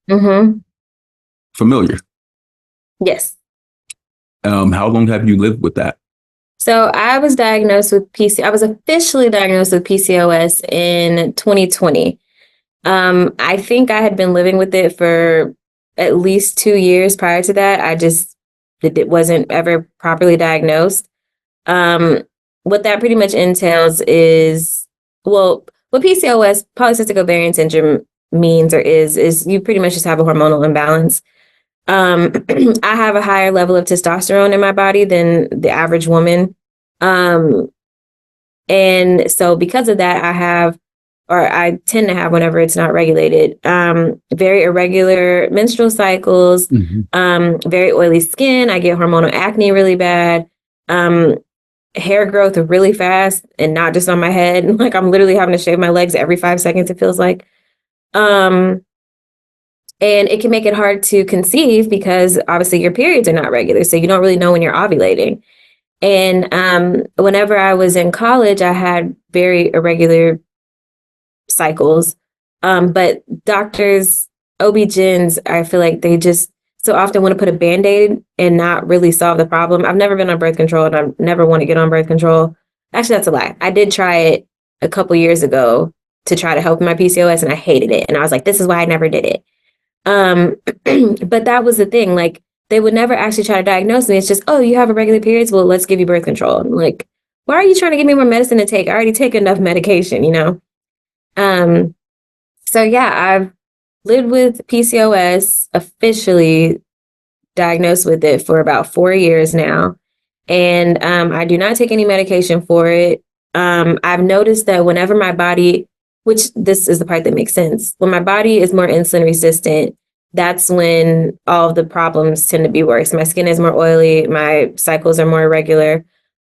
A: familiar.
B: Yes.
A: How long have you lived with that?
B: So I was diagnosed with I was officially diagnosed with PCOS in 2020. I think I had been living with it for at least 2 years prior to that. It wasn't ever properly diagnosed. What that pretty much entails is, well, what PCOS, polycystic ovarian syndrome, means or is you pretty much just have a hormonal imbalance. I have a higher level of testosterone in my body than the average woman. And so because of that, I tend to have, whenever it's not regulated, very irregular menstrual cycles, very oily skin. I get hormonal acne really bad, hair growth really fast, and not just on my head. Like, I'm literally having to shave my legs every 5 seconds, it feels like. And it can make it hard to conceive because obviously your periods are not regular. So you don't really know when you're ovulating. And whenever I was in college, I had very irregular cycles. But doctors, OB-GYNs, I feel like they just so often want to put a Band-Aid and not really solve the problem. I've never been on birth control, and I never want to get on birth control. Actually, that's a lie. I did try it a couple years ago to try to help my PCOS, and I hated it. And I was like, this is why I never did it. But that was the thing. Like, they would never actually try to diagnose me. It's just, oh, you have irregular periods? Well, let's give you birth control. I'm like, why are you trying to give me more medicine to take? I already take enough medication, you know? So yeah, I've lived with PCOS, officially diagnosed with it for about 4 years now. And I do not take any medication for it. I've noticed that whenever my body, which this is the part that makes sense, when my body is more insulin resistant, that's when all of the problems tend to be worse. My skin is more oily, my cycles are more irregular.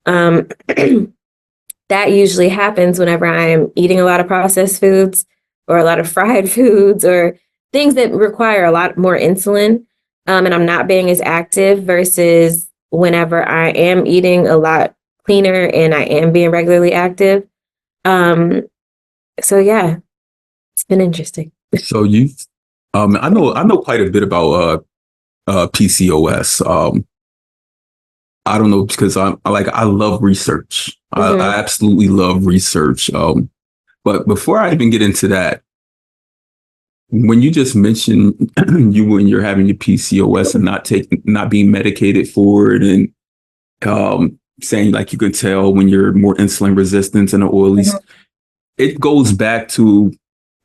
B: That usually happens whenever I'm eating a lot of processed foods or a lot of fried foods or things that require a lot more insulin. And I'm not being as active versus whenever I am eating a lot cleaner and I am being regularly active. So yeah, it's been interesting.
A: So I know quite a bit about PCOS. I don't know, because I love research. I absolutely love research. But before I even get into that, when you just mentioned when you're having your PCOS and not being medicated for it, and saying like you could tell when you're more insulin resistant and the oily, it goes back to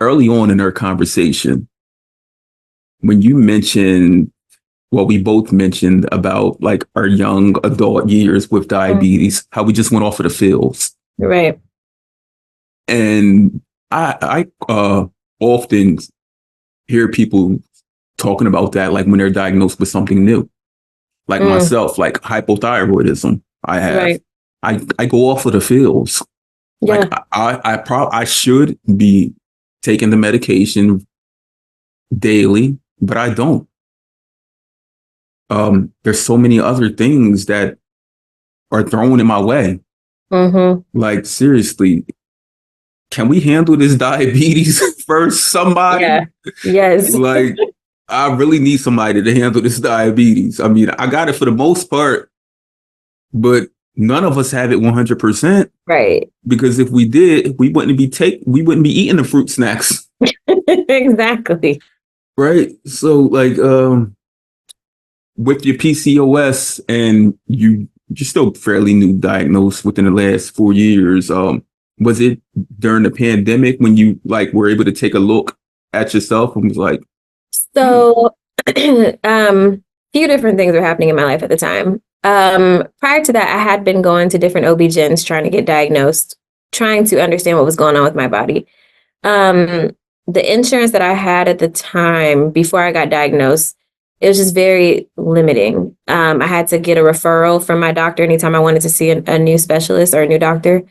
A: early on in our conversation when you mentioned, well, we both mentioned about like our young adult years with diabetes, how we just went off of the fields.
B: Right.
A: And I often hear people talking about that, like when they're diagnosed with something new, like myself, like hypothyroidism. I go off of the fields.
B: Yeah.
A: Like I should be taking the medication daily, but I don't. There's so many other things that are thrown in my way. Like, seriously, can we handle this diabetes first? Somebody?
B: Yeah. Yes.
A: Like, I really need somebody to handle this diabetes. I mean, I got it for the most part, but none of us have it 100%.
B: Right.
A: Because if we did, we wouldn't be eating the fruit snacks.
B: Exactly.
A: Right. So like, with your PCOS, and you're still fairly new, diagnosed within the last 4 years. Was it during the pandemic when you like were able to take a look at yourself and was like?
B: So, few different things were happening in my life at the time. Prior to that, I had been going to different OB-GYNs trying to get diagnosed, trying to understand what was going on with my body. The insurance that I had at the time before I got diagnosed, it was just very limiting. I had to get a referral from my doctor anytime I wanted to see a new specialist or a new doctor.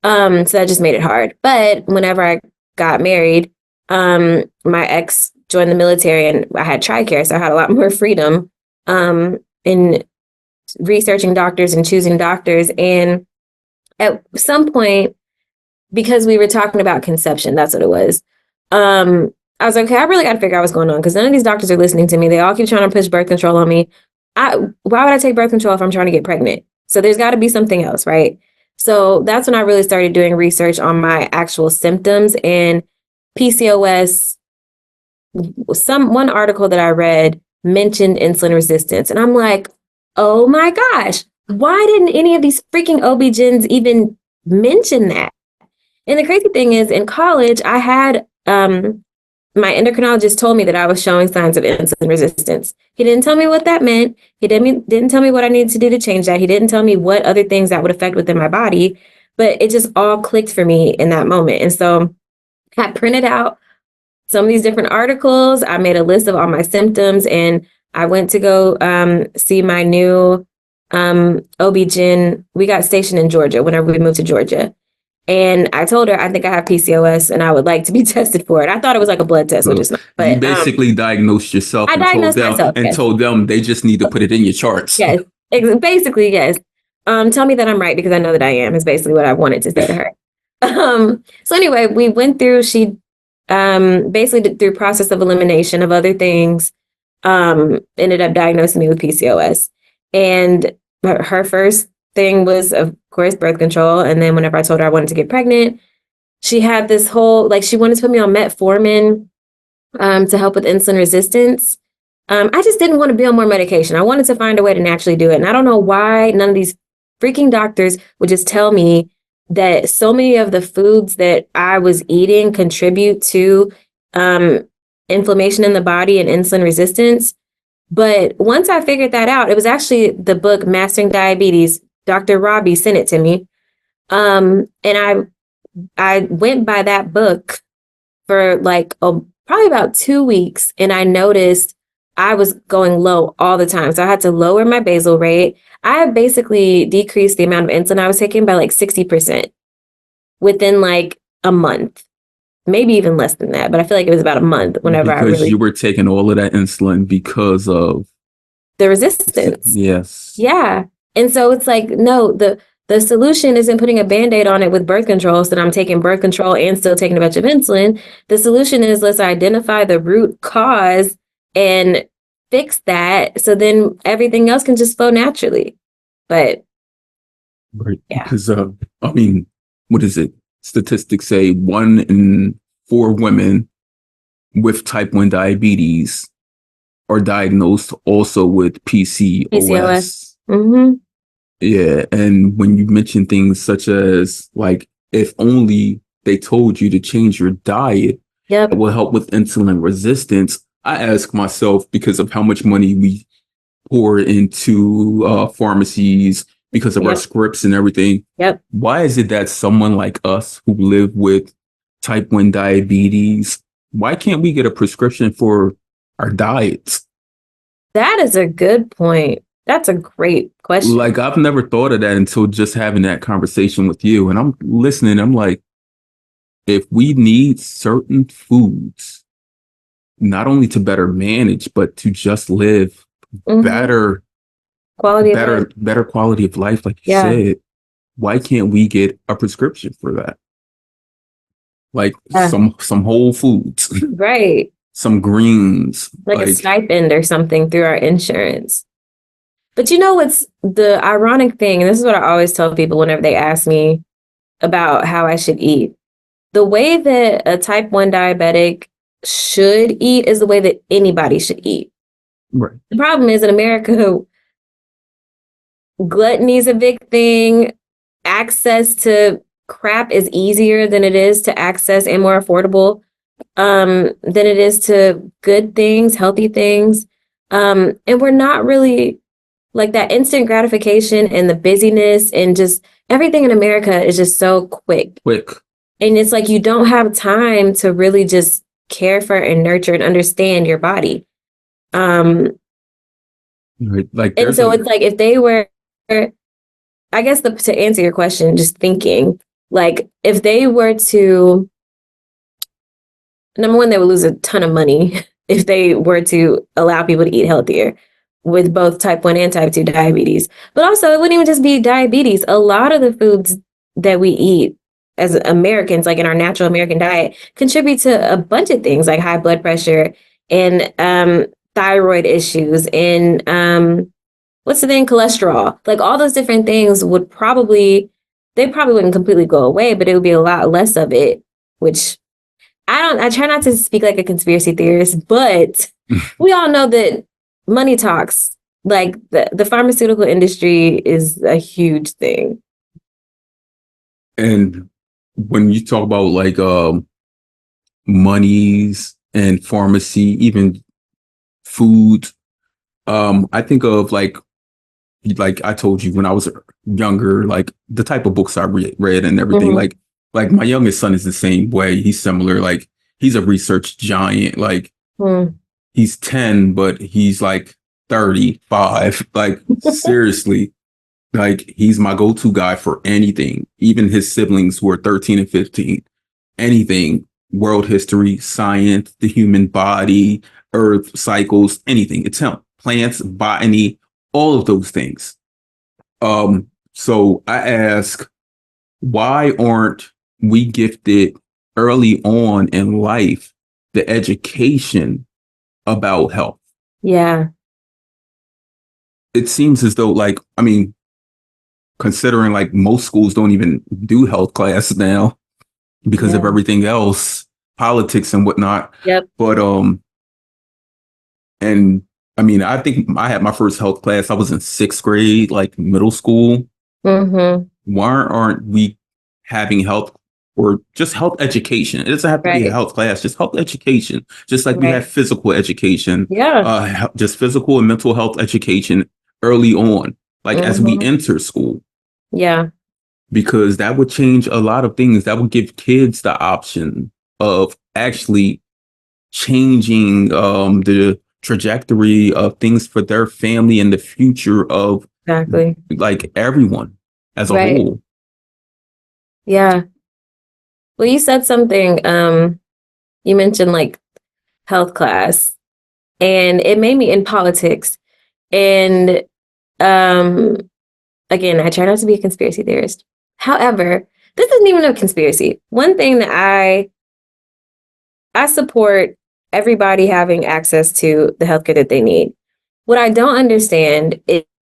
B: So that just made it hard. But whenever I got married, my ex joined the military and I had TRICARE, so I had a lot more freedom in researching doctors and choosing doctors. And at some point, because we were talking about conception, that's what it was. I was like, okay, I really got to figure out what's going on because none of these doctors are listening to me. They all keep trying to push birth control on me. Why would I take birth control if I'm trying to get pregnant? So there's got to be something else, right? So that's when I really started doing research on my actual symptoms and PCOS. One article that I read mentioned insulin resistance. And I'm like, oh my gosh, why didn't any of these freaking OB-GYNs even mention that? And the crazy thing is in college, I had my endocrinologist told me that I was showing signs of insulin resistance. He didn't tell me what that meant. He didn't tell me what I needed to do to change that. He didn't tell me what other things that would affect within my body, but it just all clicked for me in that moment. And so I printed out some of these different articles. I made a list of all my symptoms and I went to go see my new OB-GYN. We got stationed in Georgia whenever we moved to Georgia. And I told her, I think I have PCOS and I would like to be tested for it. I thought it was like a blood test, which is not. But
A: you basically diagnosed yourself
B: I diagnosed myself,
A: and told them they just need to put it in your charts.
B: Yes, basically, yes. Tell me that I'm right because I know that I am is basically what I wanted to say to her. So anyway, we went through, she basically did through process of elimination of other things, ended up diagnosing me with PCOS. And her first thing was, of course, birth control. And then whenever I told her I wanted to get pregnant, she had this whole, like, she wanted to put me on metformin to help with insulin resistance. I just didn't want to be on more medication. I wanted to find a way to naturally do it. And I don't know why none of these freaking doctors would just tell me that so many of the foods that I was eating contribute to inflammation in the body and insulin resistance. But once I figured that out, it was actually the book Mastering Diabetes. Dr. Robbie sent it to me. And I went by that book for like probably about 2 weeks. And I noticed I was going low all the time. So I had to lower my basal rate. I basically decreased the amount of insulin I was taking by like 60% within like a month, maybe even less than that. But I feel like it was about a month whenever
A: because you were taking all of that insulin because of
B: the resistance.
A: Yes.
B: Yeah. And so it's like, no, the solution isn't putting a Band-Aid on it with birth control so that I'm taking birth control and still taking a bunch of insulin. The solution is let's identify the root cause and fix that so then everything else can just flow naturally. But
A: right.
B: Yeah.
A: Because I mean, what is it? Statistics say 1 in 4 women with type 1 diabetes are diagnosed also with PCOS.
B: Mm-hmm.
A: Yeah, and when you mention things such as like, if only they told you to change your diet,
B: Yep.
A: it will help with insulin resistance. I ask myself, because of how much money we pour into pharmacies because of our scripts and everything.
B: Yep.
A: Why is it that someone like us who live with type 1 diabetes, why can't we get a prescription for our diets?
B: That is a good point. That's a great question.
A: Like, I've never thought of that until just having that conversation with you. And I'm listening. I'm like, if we need certain foods, not only to better manage, but to just live better quality of life, like you said, why can't we get a prescription for that? Like some whole foods,
B: right?
A: Some greens,
B: like a stipend or something through our insurance. But you know what's the ironic thing, and this is what I always tell people whenever they ask me about how I should eat. The way that a type 1 diabetic should eat is the way that anybody should eat.
A: Right.
B: The problem is in America, gluttony is a big thing. Access to crap is easier than it is to access and more affordable than it is to good things, healthy things. And we're not really like that instant gratification and the busyness and just everything in America is just so quick. And it's like you don't have time to really just care for and nurture and understand your body.
A: Right. Like,
B: and so it's like if they were, I guess to answer your question, just thinking like if they were to, number one, they would lose a ton of money if they were to allow people to eat healthier with both type 1 and type 2 diabetes. But also, it wouldn't even just be diabetes. A lot of the foods that we eat as Americans, like in our natural American diet, contribute to a bunch of things like high blood pressure and thyroid issues and what's the thing, cholesterol. Like all those different things they probably wouldn't completely go away, but it would be a lot less of it, which I try not to speak like a conspiracy theorist, but we all know that money talks. Like the pharmaceutical industry is a huge thing.
A: And when you talk about like monies and pharmacy, even food, I think of like I told you when I was younger, like the type of books I read and everything.
B: Mm-hmm.
A: Like my youngest son is the same way. He's similar. Like he's a research giant. Like he's 10, but he's like 35. Like seriously, like he's my go-to guy for anything. Even his siblings who are 13 and 15, anything, world history, science, the human body, earth cycles, anything. It's him. Plants, botany, all of those things. So I ask, why aren't we gifted early on in life the education about health?
B: Yeah.
A: It seems as though, like, I mean, considering like most schools don't even do health class now because of everything else, politics and whatnot.
B: Yep.
A: But and I mean, I think I had my first health class. I was in 6th grade, like middle school.
B: Mm-hmm.
A: Why aren't we having health or just health education? It doesn't have to be a health class, just health education. Just like we have physical education, just physical and mental health education early on, like as we enter school.
B: Yeah.
A: Because that would change a lot of things. That would give kids the option of actually changing the trajectory of things for their family and the future of like everyone as a whole.
B: Yeah. Well, you said something, you mentioned like health class, and it made me in politics. And again, I try not to be a conspiracy theorist. However, this isn't even a conspiracy. One thing that I support everybody having access to the healthcare that they need. What I don't understand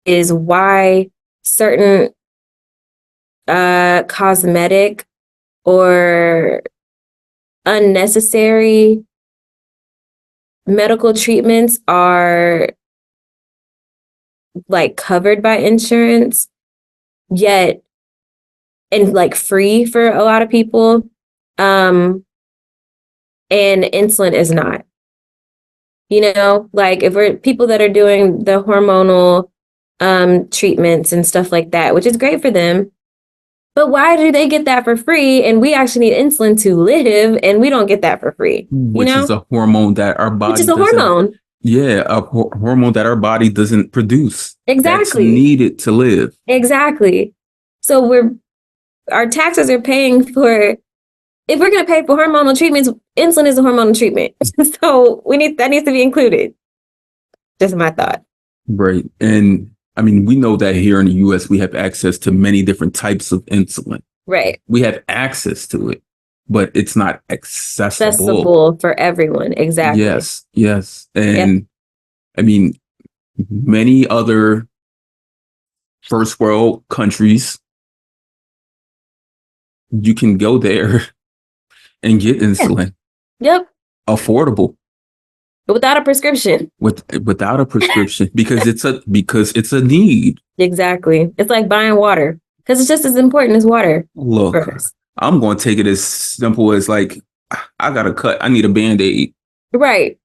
B: is why certain cosmetic or unnecessary medical treatments are like covered by insurance, yet and like free for a lot of people. And insulin is not. You know, like if we're people that are doing the hormonal treatments and stuff like that, which is great for them. But why do they get that for free? And we actually need insulin to live, and we don't get that for free.
A: Which is a hormone that our body
B: doesn't. Hormone.
A: Yeah, a hormone that our body doesn't produce.
B: Exactly.
A: That's needed to live.
B: Exactly. So our taxes are paying for. If we're going to pay for hormonal treatments, insulin is a hormonal treatment. So that needs to be included. Just my thought.
A: Right. And I mean, we know that here in the US, we have access to many different types of insulin.
B: Right.
A: We have access to it, but it's not accessible.
B: Accessible for everyone. Exactly.
A: Yes. Yes. And I mean, many other first world countries, you can go there and get insulin.
B: Yep.
A: Affordable.
B: Without a prescription.
A: Without a prescription because it's a need.
B: Exactly. It's like buying water because it's just as important as water.
A: Look, I'm going to take it as simple as like, I got a cut. I need a Band-Aid.
B: Right.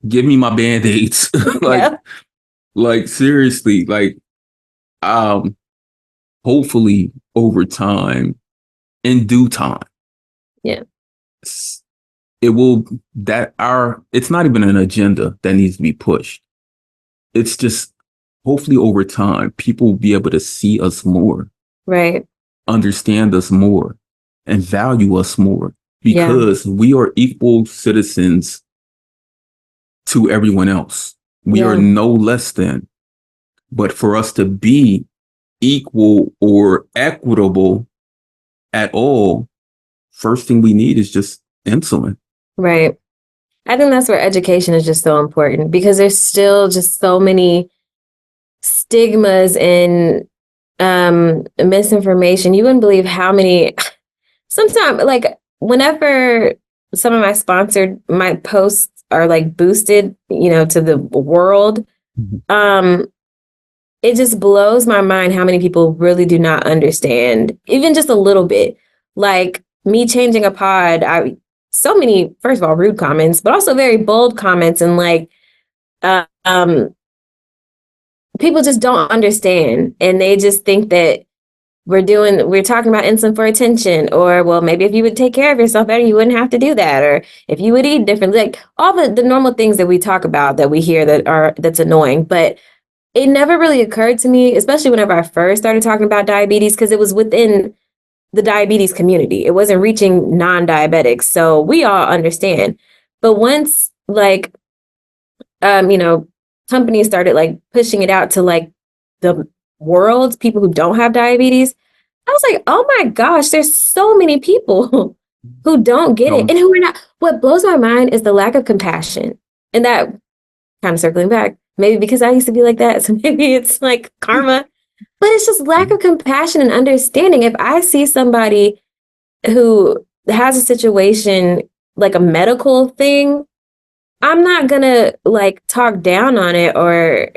A: Give me my Band-Aids. Like seriously, like, hopefully over time, in due time.
B: Yeah.
A: It's not even an agenda that needs to be pushed. It's just hopefully over time, people will be able to see us more.
B: Right.
A: Understand us more and value us more because we are equal citizens to everyone else. We are no less than. But for us to be equal or equitable, at all, first thing we need is just insulin.
B: Right. I think that's where education is just so important, because there's still just so many stigmas and misinformation. You wouldn't believe how many, sometimes, like, whenever some of my posts are like boosted, to the world, it just blows my mind how many people really do not understand, even just a little bit. Like me changing a pod, so many, first of all, rude comments, but also very bold comments, and like, people just don't understand, and they just think that we're talking about insulin for attention, or, well, maybe if you would take care of yourself better, you wouldn't have to do that, or if you would eat differently, like all the normal things that we talk about, that we hear, that's annoying. But it never really occurred to me, especially whenever I first started talking about diabetes, because it was within the diabetes community. It wasn't reaching non-diabetics. So we all understand. But once, like, companies started like pushing it out to like the world, people who don't have diabetes, I was like, oh my gosh, there's so many people who don't get it, and who are not. What blows my mind is the lack of compassion. And that, kind of circling back, maybe because I used to be like that, so maybe it's like karma, but it's just lack of compassion and understanding. If I see somebody who has a situation, like a medical thing, I'm not gonna like talk down on it, or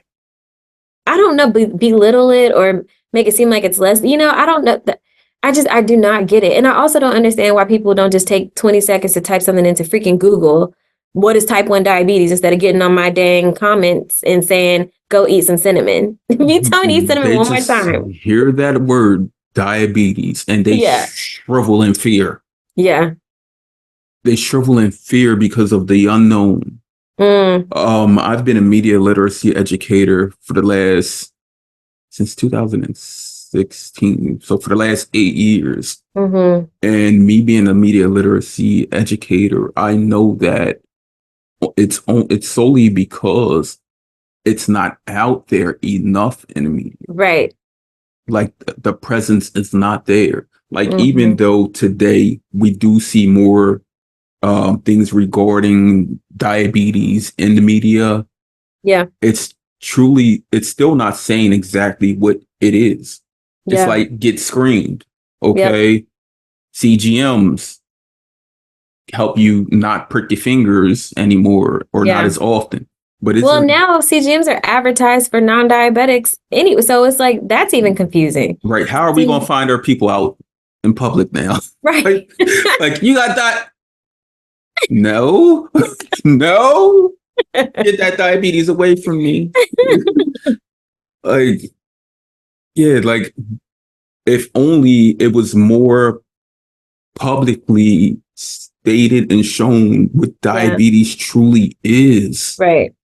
B: I don't know, belittle it, or make it seem like it's less. I don't know. I do not get it. And I also don't understand why people don't just take 20 seconds to type something into freaking Google. What is type 1 diabetes, instead of getting on my dang comments and saying, go eat some cinnamon. You tell me to eat cinnamon one more time.
A: Hear that word, diabetes, and they shrivel in fear.
B: Yeah.
A: They shrivel in fear because of the unknown. I've been a media literacy educator since 2016. So for the last 8 years. And me being a media literacy educator, I know that it's solely because it's not out there enough in the media.
B: Right.
A: Like the presence is not there. Like even though today we do see more things regarding diabetes in the media. Yeah. It's still not saying exactly what it is. It's like get screened. Okay. Yep. CGMs help you not prick your fingers anymore, or not as often. But
B: now CGMs are advertised for non-diabetics anyway. So it's like, that's even confusing.
A: Right. How are we going to find our people out in public now?
B: Right.
A: like you got that. No, no, get that diabetes away from me. Like, like if only it was more publicly stated and shown what diabetes truly is. Right.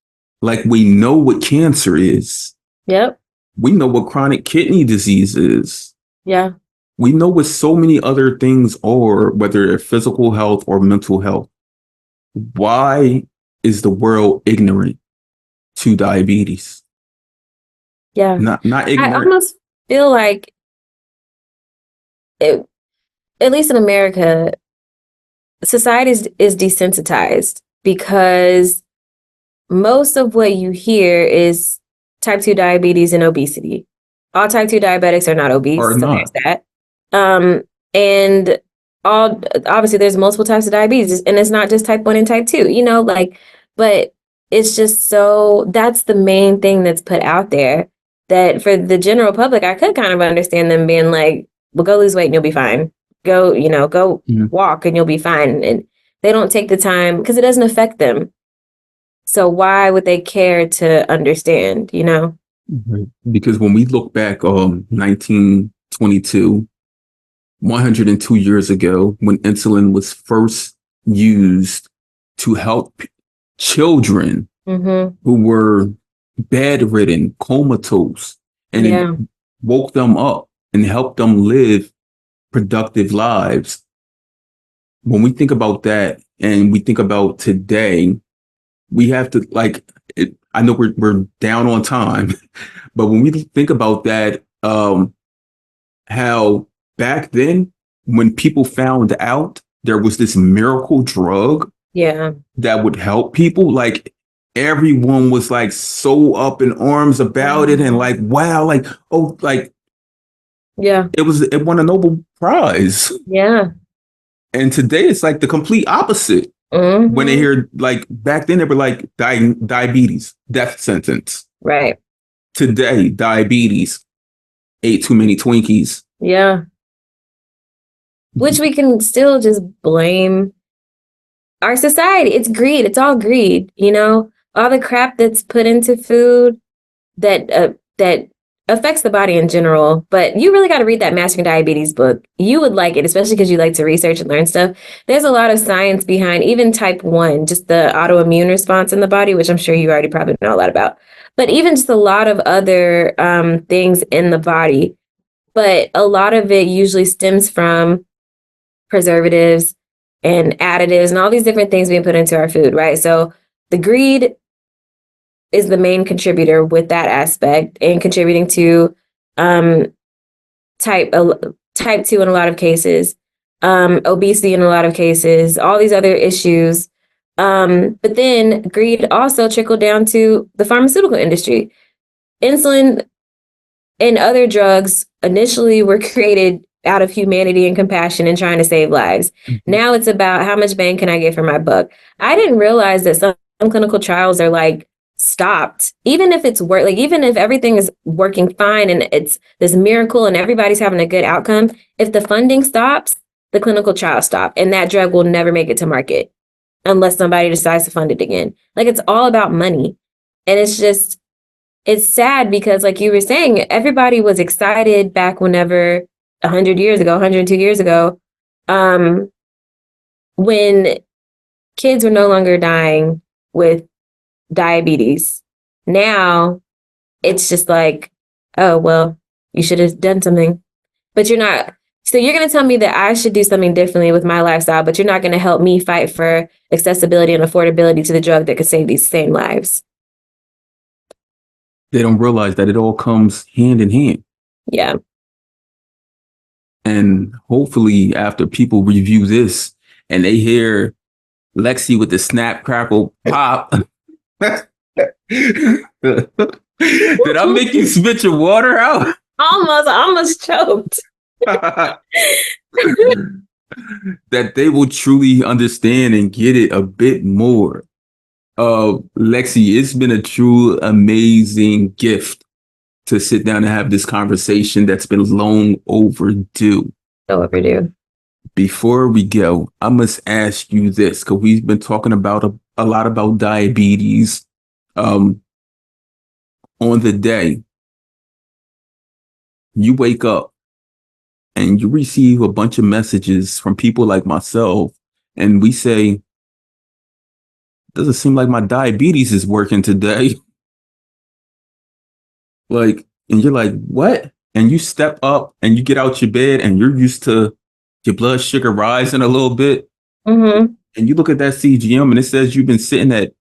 A: Like we know what cancer is. Yep. We know what chronic kidney disease is. Yeah. We know what so many other things are, whether they're physical health or mental health. Why is the world ignorant to diabetes? Yeah. Not ignorant.
B: I almost feel like at least in America, society is desensitized, because most of what you hear is type 2 diabetes and obesity. All type 2 diabetics are not obese. So there's that. And obviously there's multiple types of diabetes, and it's not just type 1 and type 2, but it's just that's the main thing that's put out there, that for the general public, I could kind of understand them being like, well, go lose weight and you'll be fine. Go walk and you'll be fine. And they don't take the time because it doesn't affect them. So why would they care to understand,
A: Because when we look back, 1922, 102 years ago, when insulin was first used to help children who were bedridden, comatose, and it woke them up and helped them live productive lives. When we think about that and we think about today, we have to I know we're down on time, but when we think about that, how back then when people found out there was this miracle drug that would help people, like everyone was like so up in arms about it, and like, wow, like, oh, like, it won a Nobel Prize.
B: Yeah.
A: And today it's like the complete opposite. When they hear, like, back then they were like diabetes, death sentence.
B: Right.
A: Today, diabetes, ate too many Twinkies.
B: Yeah. Which we can still just blame our society. It's greed. It's all greed, you know, all the crap that's put into food that affects the body in general. But you really got to read that Mastering Diabetes book. You would like it, especially because you like to research and learn stuff. There's a lot of science behind even type 1, just the autoimmune response in the body, which I'm sure you already probably know a lot about. But even just a lot of other things in the body. But a lot of it usually stems from preservatives and additives and all these different things being put into our food, right? So the greed is the main contributor with that aspect, and contributing to type 2 in a lot of cases, obesity in a lot of cases, all these other issues. But then greed also trickled down to the pharmaceutical industry. Insulin and other drugs initially were created out of humanity and compassion and trying to save lives. Now it's about how much bang can I get for my buck? I didn't realize that some clinical trials are like stopped, even if it's even if everything is working fine and it's this miracle and everybody's having a good outcome. If the funding stops, the clinical trial stop, and that drug will never make it to market unless somebody decides to fund it again. Like, it's all about money. And it's sad because, like you were saying, everybody was excited back whenever 100 years ago, 102 years ago, when kids were no longer dying with diabetes. Now it's just like, oh, well, you should have done something, but you're not. So you're going to tell me that I should do something differently with my lifestyle, but you're not going to help me fight for accessibility and affordability to the drug that could save these same lives.
A: They don't realize that it all comes hand in hand.
B: Yeah.
A: And hopefully after people review this and they hear Lexi with the snap, crackle, pop. Did I make you spit your water out?
B: Almost choked.
A: That they will truly understand and get it a bit more. Lexi, it's been a true amazing gift to sit down and have this conversation that's been long overdue.
B: So overdue.
A: Before we go, I must ask you this, because we've been talking about a lot about diabetes. On the day you wake up and you receive a bunch of messages from people like myself, and we say, doesn't seem like my diabetes is working today. Like, and you're like, what? And you step up and you get out your bed and you're used to your blood sugar rising a little bit. And you look at that CGM and it says you've been sitting at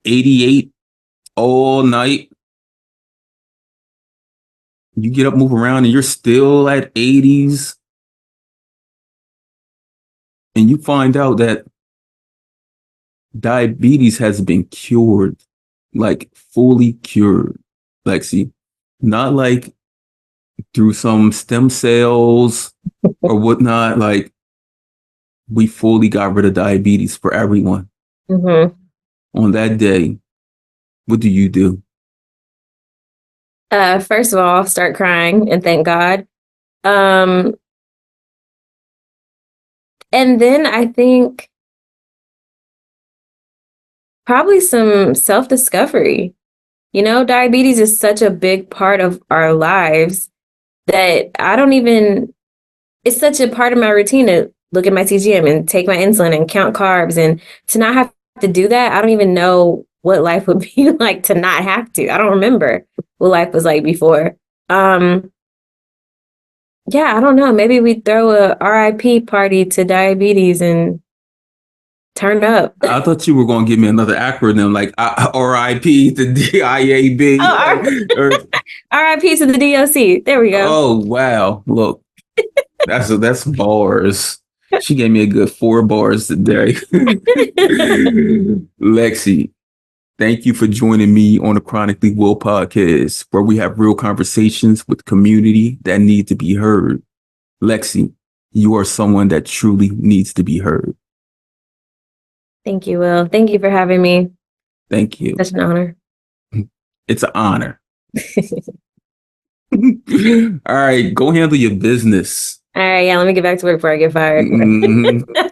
A: 88 all night. You get up, move around, and you're still at 80s. And you find out that diabetes has been cured, like fully cured, Lexi. Not like through some stem cells or whatnot. Like, we fully got rid of diabetes for everyone. On that day, what do you do?
B: First of all, start crying and thank God. And then I think probably some self-discovery. You know, diabetes is such a big part of our lives that it's such a part of my routine to look at my CGM and take my insulin and count carbs, and to not have to do that. I don't even know what life would be like to not have to. I don't remember what life was like before. Yeah, I don't know. Maybe we throw a RIP party to diabetes and turn up.
A: I thought you were going to give me another acronym like RIP to DIAB.
B: RIP to the DOC. There we go.
A: Oh, wow. Look, That's bars. She gave me a good 4 bars today. Lexi, thank you for joining me on the Chronically Will podcast, where we have real conversations with community that need to be heard. Lexi, you are someone that truly needs to be heard.
B: Thank you, Will. Thank you for having me.
A: Thank you.
B: Such an honor.
A: It's an honor. All right, go handle your business.
B: All right, yeah, let me get back to work before I get fired.
A: Mhm.